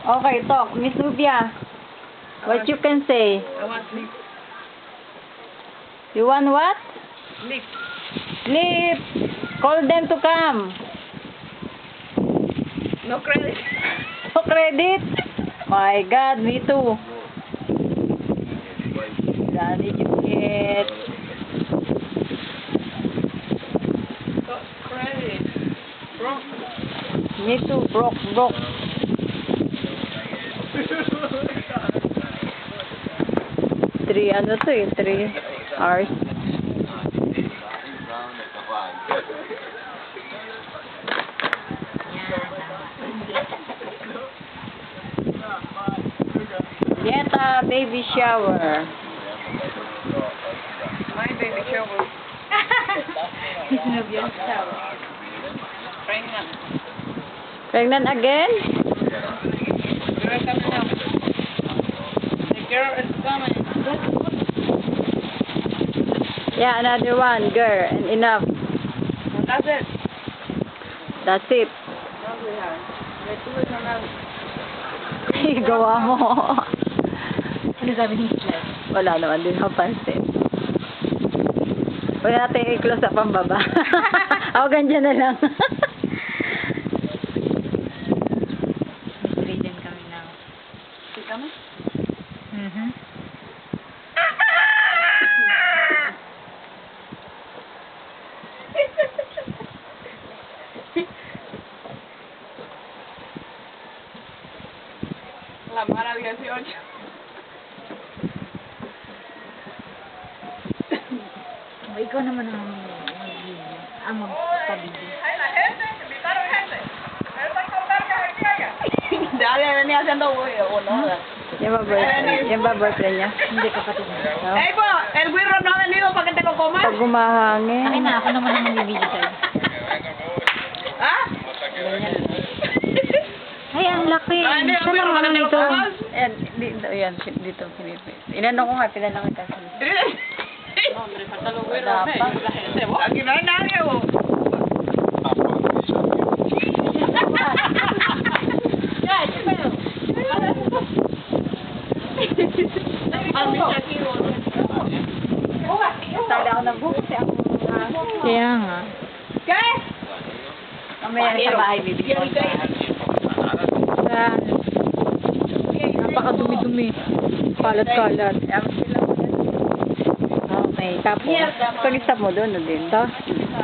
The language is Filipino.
Okay, talk. Miss Nubia, what you can say? I want sleep. You want what? Sleep. Sleep. Call them to come. No credit. No credit? My God, me too. Daddy Juliet. No credit. Bro. Me too, broke. Ano to eh, 3 hours. Yeta baby shower. My baby shower. Miss Nubia's shower. Pregnant. Pregnant again? Girl coming now. The girl is coming. Yeah, another one, girl, and enough. That's it. That's it. That's it. May tuloy na lang. Gawa mo. Ano sabi ni Hitler? Wala naman din mapansin. Huwag natin i-close sa pambaba. Ako ganyan na lang. Reading kami now. Si kami? La Mara 18. Ikaw naman ang magpabili. Dali na niya haciendo uno. Yan ba boyfriend niya? Hindi kapatid mo. No? Eh po, el güiro no ha venido para que te lo comas. Pag gumahangin. Akin na, ako naman ang magbibigay sa'yo. ¿Ah? Ay, ang laki. Ah, hindi, el Saan güiro ang para que ano te lo ito? comas. Yan, dito, pinipit. Inano ko nga, pinalaki kasi. No, hombre, falta los güeros. Wala pa. La gente, vos. Aquí no hay nadie, vos. Ya, ¿qué pedo? Sada ako ng buhok siya. Kaya nga. ¿Qué? Mamaya sa bahay, bibigyan ko. Saan? Napakadumi-dumi. Kalat-kalat. Okay, tapos, pag-stop mo doon, no din. Ito?